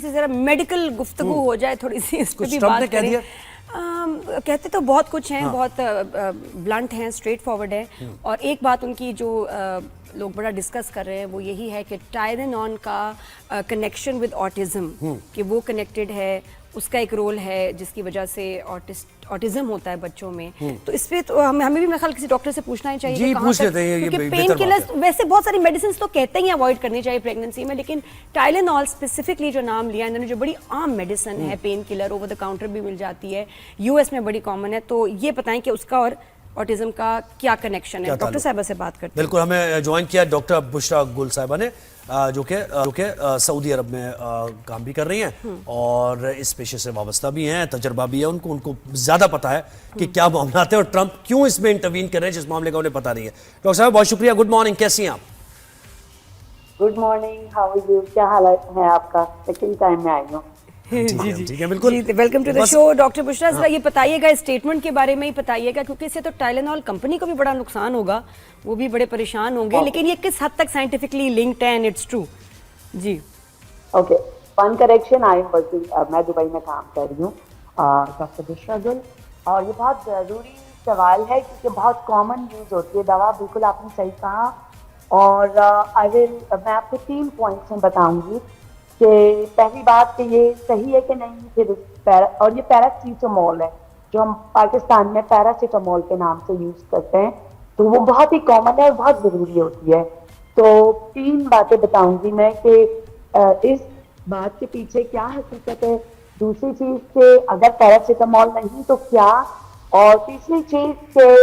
سے ذرا میڈیکل گفتگو ہو جائے تھوڑی سی اس پہ بھی بات کریں. کہتے تو بہت کچھ ہیں, بہت بلنٹ ہیں, اسٹریٹ فارورڈ ہیں, اور ایک بات ان کی جو لوگ بڑا ڈسکس کر رہے ہیں وہ یہی ہے کہ ٹائلینول کا کنیکشن ود آٹزم, کہ وہ کنیکٹڈ ہے, اس کا ایک رول ہے جس کی وجہ سے آٹزم ہوتا ہے بچوں میں. تو اس پہ تو ہمیں بھی میرے خیال کسی ڈاکٹر سے پوچھنا ہی چاہیے کیونکہ پین کلرز ویسے بہت ساری میڈیسنس تو کہتے ہی اوائڈ کرنی چاہیے پریگننسی میں, لیکن ٹائلینول اسپیسیفکلی جو نام لیا انہوں نے, جو بڑی عام میڈیسن ہے, painkiller, over the counter بھی مل جاتی ہے, یو ایس میں بڑی کامن ہے, تو یہ بتائیں کہ اس کا اور آٹزم کا کیا کنیکشن ہے. ڈاکٹر صاحبہ سے بات کرتے ہیں. بالکل, ہمیں جوائن کیا ڈاکٹر بشرا گل صاحبہ نے, جو کہ سعودی عرب میں کام بھی کر رہی ہیں اور اس پیشے سے وابستہ بھی ہیں, تجربہ بھی ہے ان کو زیادہ پتا ہے کہ کیا معاملات ہیں اور ٹرمپ کیوں اس میں انٹروین کر رہے ہیں جس معاملے کا انہیں پتا نہیں ہے. ڈاکٹر صاحب بہت شکریہ, گڈ مارننگ, کیسی ہیں آپ؟ Good morning, how are you, کیا حالت ہے آپ کا؟ سیکنڈ ٹائم میں آئی ہوں. ٹھیک ہے, بالکل, welcome to the show. Doctor Bushra ذرا یہ بتائیے گا, اسٹیٹمنٹ کے بارے میں ہی بتائیے گا, کیونکہ اس سے تو ٹائلینول کمپنی کو بھی بڑا نقصان ہوگا, وہ بھی بڑے پریشان ہوں گے, لیکن یہ کس حد تک سائنٹیفکلی لنکڈ ہے اینڈ اٹس ٹرو. جی okay, one correction, I am working, میں دبئی میں کام کر رہی ہوں, ڈاکٹر بشرا گل, اور یہ بہت ضروری سوال ہے کیونکہ بہت کامن یوز ہوتی ہے دوا. بالکل آپ نے صحیح کہا, اور میں آپ کو 3 پوائنٹس میں بتاؤں گی کہ پہلی بات کہ یہ صحیح ہے کہ نہیں, پھر اور یہ پیراسیٹامول ہے جو ہم پاکستان میں پیراسیٹامول کے نام سے یوز کرتے ہیں, تو وہ بہت ہی کامن ہے اور بہت ضروری ہوتی ہے. تو 3 باتیں بتاؤں گی میں کہ اس بات کے پیچھے کیا حقیقت ہے, دوسری چیز کہ اگر پیراسیٹامول نہیں تو کیا, اور تیسری چیز کہ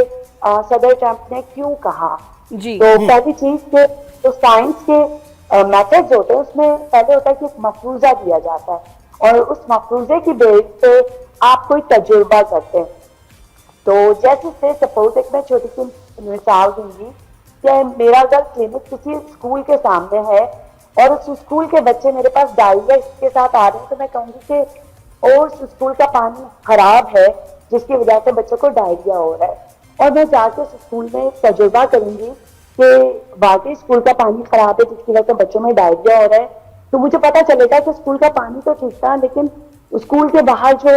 صدر ٹرمپ نے کیوں کہا. تو پہلی چیز کہ جو سائنس کے میتھڈز ہوتے ہیں اس میں پہلے ہوتا ہے کہ ایک مفروضہ دیا جاتا ہے, اور اس مفروضے کی بیس پہ آپ کوئی تجربہ کرتے ہیں. تو جیسے سے سپوز ایک میں چھوٹی سی مثال دوں گی کہ میرا اگر کلینک کسی اسکول کے سامنے ہے اور اس اسکول کے بچے میرے پاس ڈائریا کے ساتھ آ رہے ہیں, تو میں کہوں گی کہ اور اس اسکول کا پانی خراب ہے جس کی وجہ سے بچوں کو ڈائریا ہو رہا ہے, اور میں جا کے اس اسکول میں تجربہ کروں گی کہ واقعی اسکول کا پانی خراب ہے جس کی وجہ سے بچوں میں ڈائریا ہو رہا ہے. تو مجھے پتا چلے گا کہ اسکول کا پانی تو ٹھیک تھا, لیکن اسکول کے باہر جو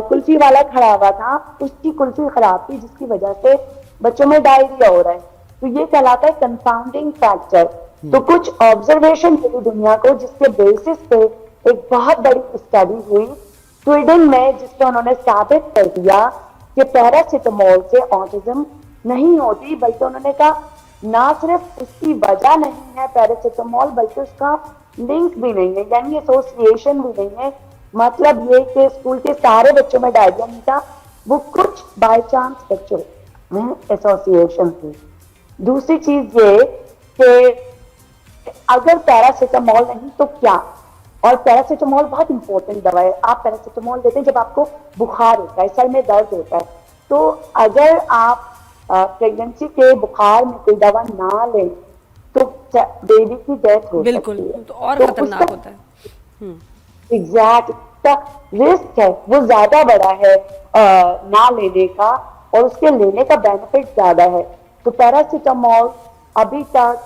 کلفی والا کھڑا ہوا تھا اس کی کلفی خراب تھی جس کی وجہ سے بچوں میں ڈائریا ہو رہا ہے. تو یہ کہلاتا ہے کنفاؤنڈنگ فیکٹر. تو کچھ آبزرویشن ہوئی دنیا کو جس کے بیسس پہ ایک بہت بڑی اسٹڈی ہوئی سویڈن میں, جس پہ انہوں نے ثابت کر دیا کہ پیراسیٹامول سے آٹزم نہیں ہوتی, بلکہ انہوں نے کہا نہ صرف اس کی وجہ نہیں ہے پیراسیٹامول, بلکہ اس کا لنک بھی نہیں ہے, یعنی ایسوسیشن بھی نہیں ہے. مطلب یہ کہ اسکول کے سارے بچوں میں ڈائریا نہیں تھا, وہ کچھ بائی چانس بچوں میں ایسوسیشن تھی. دوسری چیز یہ کہ اگر پیراسیٹامول نہیں تو کیا, اور پیراسیٹامول بہت امپورٹنٹ دوا ہے. آپ پیراسیٹامول دیتے ہیں جب آپ کو بخار ہوتا ہے, سر میں درد ہوتا ہے, تو اگر آپ پریگننسی کے بخار میں کوئی دوا نہ لیں تو بیبی کی ڈیتھ ہو سکتی ہے, تو اور خطرناک ہوتا ہے. ایگزیکٹ رسک ہے وہ زیادہ بڑا ہے نہ لینے کا, اور اس کے لینے کا بینیفٹ زیادہ ہے. تو پیراسیٹامول ابھی تک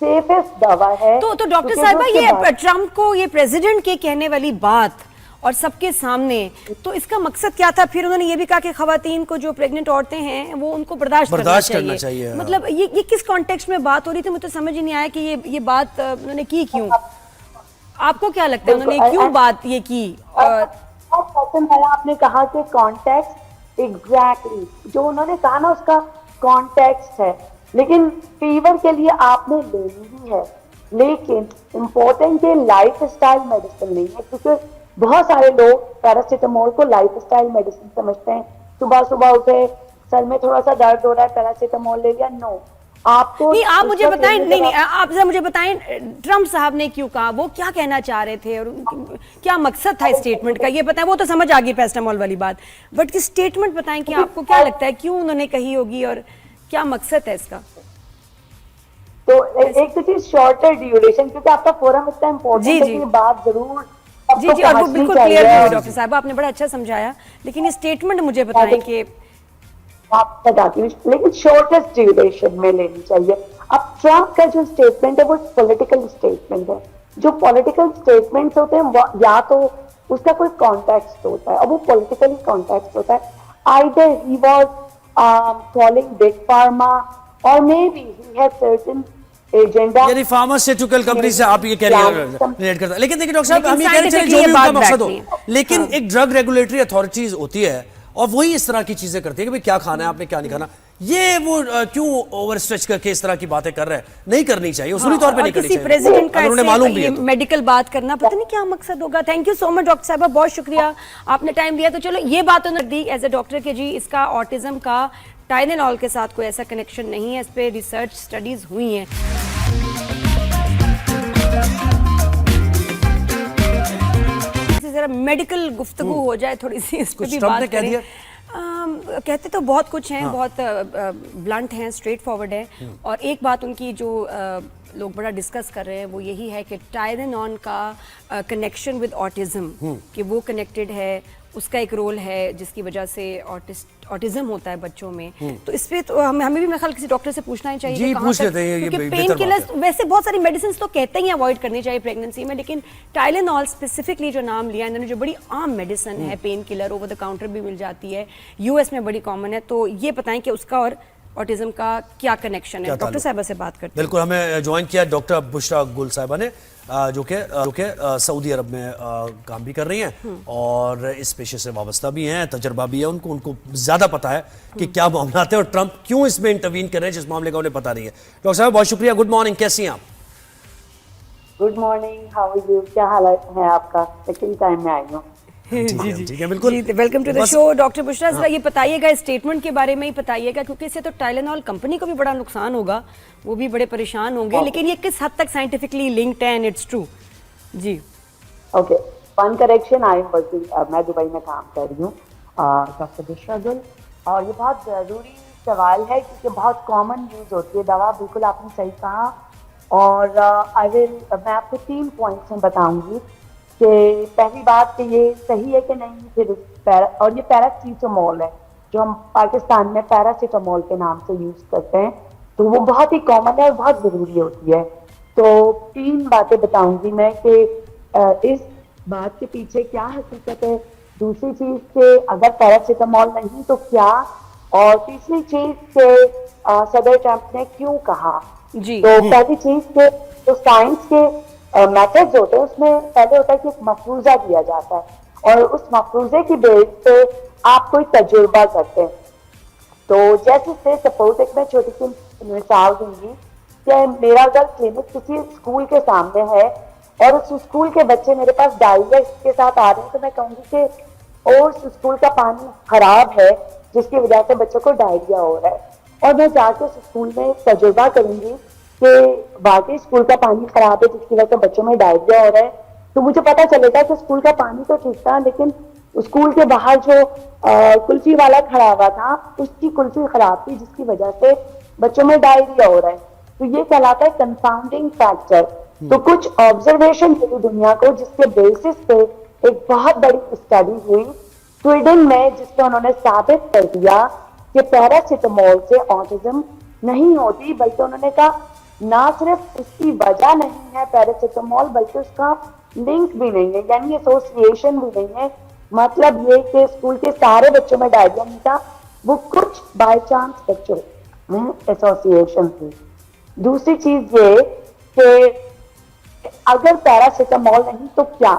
سیفسٹ دوا ہے. تو ڈاکٹر صاحبہ یہ ٹرمپ کو یہ پریزیڈنٹ کے کہنے والی بات اور سب کے سامنے, تو اس کا مقصد کیا تھا؟ پھر انہوں نے یہ بھی کہا کہ خواتین کو جو پریگننٹ عورتیں ہیں وہ ان کو برداشت کرنا چاہیے. مطلب یہ کس کانٹیکسٹ میں بات ہو رہی تھی؟ مجھے سمجھ ہی نہیں آیا کہ یہ بات انہوں نے کی کیوں. آپ کو کیا لگتا ہے انہوں نے کیوں بات یہ کی؟ آپ نے کہا کہ کانٹیکسٹ, ایگزیکٹلی جو انہوں نے کہا نا اس کا کانٹیکسٹ ہے, لیکن فیور کے لیے آپ نے لینی ہی ہے, لیکن امپورٹنٹ ہے لائف اسٹائل میڈیسن نہیں ہے, کیونکہ بہت سارے لوگ پیراسیٹامول کو لائف اسٹائل میڈیسن سمجھتے ہیں. صبح صبح اٹھے سر میں تھوڑا سا درد ہو رہا ہے, پیراسیٹامول لے لیا. نو, آپ کو نہیں, آپ مجھے بتائیں, نہیں آپ ذرا مجھے بتائیں ٹرمپ صاحب نے کیوں کہا, وہ کیا کہنا چاہ رہے تھے اور کیا مقصد تھا اسٹیٹمنٹ کا, یہ بتائیں. وہ تو سمجھ آ گئی پیراسیٹامول والی بات, بٹ اسٹیٹمنٹ بتائیں کہ آپ کو کیا لگتا ہے کیوں انہوں نے کہی ہوگی اور کیا مقصد ہے اس کا. تو ایک تو چیز شارٹر ڈیوریشن, کیونکہ آپ کا فورم اتنا امپورٹنٹ ہے کہ بات ضرور اور وہ بالکل کلیئر ہوئی ڈاکٹر صاحب, آپ نے بڑا اچھا سمجھایا, لیکن یہ اسٹیٹمنٹ مجھے بتائیں کہ آپ بتاتی ہوں, لیکن شارٹیسٹ ڈیوریشن میں لینی چاہیے. اب ٹرمپ کا جو اسٹیٹمنٹ ہے وہ پولیٹیکل اسٹیٹمنٹ ہے, جو پولیٹیکل اسٹیٹمنٹس ہوتے ہیں یا تو اس کا کوئی کانٹیکسٹ ہوتا ہے اور وہ پولیٹیکلی کانٹیکسٹ ہوتا ہے. Either he was calling big pharma or maybe he had certain agenda. یعنی فارماسیوٹیکل کمپنی سے آپ یہ کہہ رہے ہیں ریلیٹ کرتا ہے. لیکن دیکھیں ڈاکٹر صاحب ہم یہ کہہ رہے ہیں جو بھی ان کا مقصد ہو, لیکن ایک ڈرگ ریگولیٹری اتھارٹیز ہوتی ہے اور وہی اس طرح کی چیزیں کرتی ہے کہ کیا کھانا ہے آپ نے کیا نہیں کھانا. یہ وہ کیوں اوور اسٹریچ کر کے اس طرح کی باتیں کر رہے ہیں؟ نہیں کرنی چاہیے, اصولی طور پہ نہیں کرنی چاہیے. پریزیڈنٹ کا انہوں نے معلوم بھی ہے میڈیکل بات کرنا پتہ نہیں کیا مقصد ہوگا. Thank you so much doctor صاحبہ, بہت شکریہ آپ نے ٹائم دیا. تو چلو یہ بات انہوں نے دی ایز اے ڈاکٹر کہ جی اس کا آٹزم کا ٹائلینول کے ساتھ کوئی ایسا کنیکشن نہیں ہے, اس پہ ریسرچ اسٹڈیز ہوئی ہیں. ذرا میڈیکل گفتگو ہو جائے تھوڑی سی, اس پہ بھی بات کریں. کہتے تو بہت کچھ ہیں, بہت بلنٹ ہیں, اسٹریٹ فارورڈ ہیں, اور ایک بات ان کی جو لوگ بڑا ڈسکس کر رہے ہیں وہ یہی ہے کہ ٹائلینول کا کنیکشن ود آٹزم, کہ وہ کنیکٹڈ ہے, اس کا ایک رول ہے جس کی وجہ سے آٹزم ہوتا ہے بچوں میں. تو اس پہ تو ہمیں بھی میرے خیال کسی ڈاکٹر سے پوچھنا ہی چاہیے. جی پوچھ لیتے ہیں, یہ پین کلرز ویسے بہت ساری میڈیسنز تو کہتے ہیں اوائڈ کرنی چاہیے پریگننسی میں, لیکن ٹائلینول اسپیسیفکلی جو نام لیا انہوں نے, جو بڑی عام میڈیسن ہے, painkiller, over the counter بھی مل جاتی ہے, یو ایس میں بڑی کامن ہے. تو یہ بتائیں کہ اس کا اور آٹزم کا کیا کنیکشن ہے. ڈاکٹر صاحبہ سے بات کرتے ہیں. بالکل, ہمیں جوائن کیا ڈاکٹر بشرا گل صاحبہ نے, جو کہ سعودی عرب میں کام بھی کر رہی ہیں اور اس پیشے سے وابستہ بھی ہیں, تجربہ بھی ہے ان کو زیادہ پتا ہے کہ کیا معاملات ہیں اور ٹرمپ کیوں اس میں انٹروین کر رہے ہیں جس معاملے کا انہیں پتا نہیں ہے. ڈاکٹر صاحب بہت شکریہ, گڈ مارننگ, کیسی ہیں آپ؟ Good morning, how are you, کیا حالت ہے آپ کا؟ سیکنڈ ٹائم میں آئی ہوں. ٹھیک ہے, بالکل, welcome to the show. Doctor Bushra ذرا یہ بتائیے گا, اسٹیٹمنٹ کے بارے میں ہی بتائیے گا, کیونکہ اس سے تو ٹائلینول کمپنی کو بھی بڑا نقصان ہوگا, وہ بھی بڑے پریشان ہوں گے, لیکن یہ کس حد تک سائنٹیفکلی لنکڈ ہے اینڈ اٹس ٹرو. جی okay, one correction, I am working, میں دبئی میں کام کر رہی ہوں, ڈاکٹر بشرا گل. اور یہ بہت ضروری سوال ہے کیونکہ بہت کامن یوز ہوتی ہے دوا, بالکل آپ نے صحیح کہا. اور میں آپ کو 3 پوائنٹس میں بتاؤں گی کہ پہلی بات کہ یہ صحیح ہے کہ نہیں, پھر اور یہ پیراسیٹامول ہے جو ہم پاکستان میں پیراسیٹامول کے نام سے یوز کرتے ہیں, تو وہ بہت ہی کامن ہے اور بہت ضروری ہوتی ہے. تو 3 باتیں بتاؤں گی میں کہ اس بات کے پیچھے کیا حقیقت ہے, دوسری چیز کہ اگر پیراسیٹامول نہیں تو کیا, اور تیسری چیز کہ صدر ٹرمپ نے کیوں کہا. جی, تو پہلی چیز کہ جو سائنس کے میتھڈز ہوتے ہیں اس میں پہلے ہوتا ہے کہ ایک مفروضہ دیا جاتا ہے اور اس مفروضے کی بیس پہ آپ کوئی تجربہ کرتے ہیں. تو جیسے سے سپوز ایک میں چھوٹی سی مثال دوں گی کہ میرا اگر کلینک کسی اسکول کے سامنے ہے اور اس اسکول کے بچے میرے پاس ڈائریا کے ساتھ آ رہے ہیں, تو میں کہوں گی کہ اور اس اسکول کا پانی خراب ہے جس کی وجہ سے بچوں کو ڈائریا ہو رہا ہے, اور میں جا کے اس اسکول میں تجربہ کروں گی کہ واقعی اسکول کا پانی خراب ہے جس کی وجہ سے بچوں میں ڈائریا ہو رہا ہے. تو مجھے پتا چلے گا کہ اسکول کا پانی تو ٹھیک تھا, لیکن اسکول کے باہر جو کلفی والا کھڑا ہوا تھا اس کی کلفی خراب تھی جس کی وجہ سے بچوں میں ڈائریا ہو رہا ہے. تو یہ کہلاتا ہے کنفاؤنڈنگ فیکٹر. تو کچھ آبزرویشن ہوئی دنیا کو جس کے بیسس پہ ایک بہت بڑی اسٹڈی ہوئی سویڈن میں, جس پہ انہوں نے ثابت کر دیا کہ پیراسیٹامول سے آٹزم نہیں ہوتی, بلکہ انہوں نے کہا نہ صرف اس کی وجہ نہیں ہے پیراسیٹامول, بلکہ اس کا لنک بھی نہیں ہے, یعنی ایسوسیشن بھی نہیں ہے. مطلب یہ کہ اسکول کے سارے بچوں میں ڈائریا نہیں تھا, وہ کچھ بائی چانس بچوں میں ایسوسیشن تھی. دوسری چیز یہ کہ اگر پیراسیٹامول نہیں تو کیا,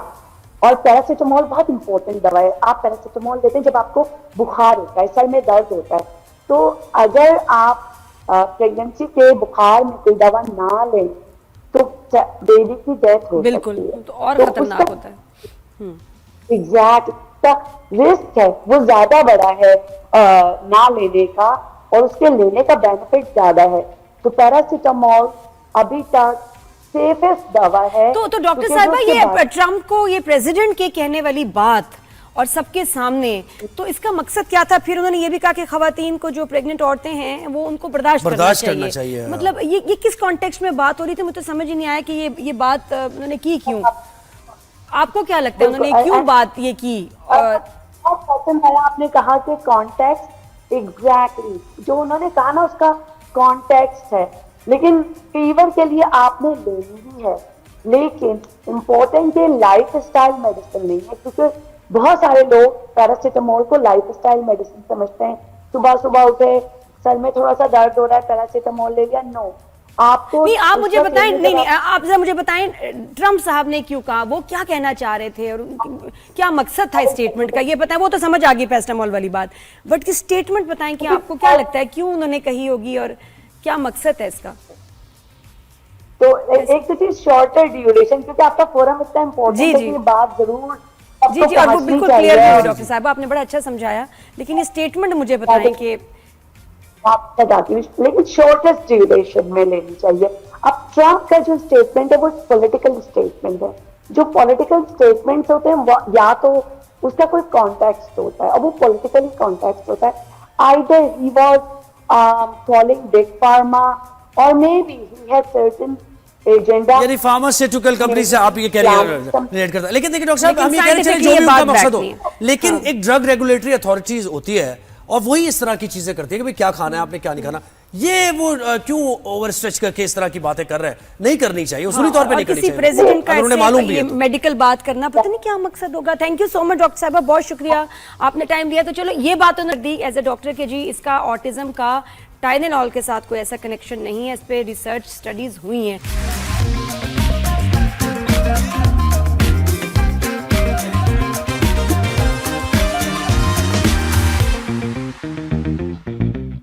اور پیراسیٹامول بہت امپورٹنٹ دوا ہے. آپ پیراسیٹامول دیتے ہیں جب آپ کو بخار ہوتا ہے, سر میں درد ہوتا ہے. تو اگر آپ پریگننسی کے بخار میں کوئی دوا نہ لیں تو بیبی کی ڈیتھ ہو بالکل, سکتی ہے, تو اور خطرناک ہوتا ہے. ایگزیکٹ رسک ہے وہ زیادہ بڑا ہے نہ لینے کا, اور اس کے لینے کا بینیفٹ زیادہ ہے. تو پیراسیٹامول ابھی تک سیفسٹ دوا ہے. تو ڈاکٹر صاحبہ یہ ٹرمپ کو یہ پریزیڈنٹ کے کہنے والی بات اور سب کے سامنے, تو اس کا مقصد کیا تھا؟ پھر انہوں نے یہ بھی کہا کہ خواتین کو جو پریگننٹ عورتیں ہیں وہ ان کو برداشت کرنا چاہیے. مطلب یہ کس کانٹیکسٹ میں بات ہو رہی تھی؟ مجھے سمجھ نہیں آیا کہ یہ بات انہوں نے کی کیوں. آپ کو کیا لگتا ہے انہوں نے کیوں بات یہ کی؟ آپ نے کہا کہ کانٹیکسٹ, ایگزیکٹلی جو انہوں نے کہا نا اس کا کانٹیکسٹ ہے, لیکن فیور کے لیے آپ نے لینی ہی ہے. لیکن امپورٹنٹ یہ لائف اسٹائل میڈیسن نہیں ہے, کیونکہ بہت سارے لوگ پیراسیٹامول کو لائف اسٹائل میڈیسن سمجھتے ہیں. صبح صبح اٹھے, سر میں تھوڑا سا درد ہو رہا ہے, پیراسیٹامول لے لیا. نو, آپ کو نہیں, آپ مجھے بتائیں, نہیں آپ ذرا مجھے بتائیں ٹرمپ صاحب نے کیوں کہا, وہ کیا کہنا چاہ رہے تھے اور کیا مقصد تھا اسٹیٹمنٹ کا, یہ بتائیں. وہ تو سمجھ آ گئی پیراسیٹامول والی بات, بٹ اسٹیٹمنٹ بتائیں کہ آپ کو کیا لگتا ہے کیوں انہوں نے کہی ہوگی اور کیا مقصد ہے اس کا. تو ایک تو چیز شارٹر ڈیوریشن, کیونکہ آپ کا فورم اتنا امپورٹنٹ ہے کہ یہ بات ضرور جی جی, اور وہ بالکل کلیئر ہوئی ڈاکٹر صاحب, آپ نے بڑا اچھا سمجھایا, لیکن یہ اسٹیٹمنٹ مجھے بتائیں کہ آپ بتاتی ہوں, لیکن شارٹیسٹ ڈیوریشن میں لینی چاہیے. اب ٹرمپ کا جو اسٹیٹمنٹ ہے وہ پولیٹیکل اسٹیٹمنٹ ہے. جو پولیٹیکل اسٹیٹمنٹس ہوتے ہیں یا تو اس کا کوئی کانٹیکسٹ ہوتا ہے, اور وہ پولیٹیکلی کانٹیکسٹ ہوتا ہے. Either he was following big pharma اور may be he had certain agenda, یعنی فارماسیوٹیکل کمپنی سے آپ یہ کہہ رہے ہیں ریلیٹ کرتا ہے. لیکن دیکھیں ڈاکٹر صاحب, ہم یہ کہہ رہے ہیں جو بھی ان کا مقصد ہو, لیکن ایک ڈرگ ریگولیٹری اتھارٹیز ہوتی ہے اور وہی اس طرح کی چیزیں کرتی ہے کہ کیا کھانا ہے آپ نے, کیا نہیں کھانا. یہ وہ کیوں اوور اسٹریچ کر کے اس طرح کی باتیں کر رہے ہیں, نہیں کرنی چاہیے, اصولی طور پہ نہیں کرنی چاہیے. پریزیڈنٹ کا انہوں نے معلوم بھی ہے میڈیکل بات کرنا پتہ نہیں کیا مقصد ہوگا. Thank you so much doctor صاحبہ, بہت شکریہ آپ نے ٹائم دیا. تو چلو یہ بات انہوں نے دی ایز اے ڈاکٹر کہ جی اس کا آٹزم کا ٹائلینول کے ساتھ کوئی ایسا کنیکشن نہیں ہے, اس پہ ریسرچ اسٹڈیز ہوئی ہیں.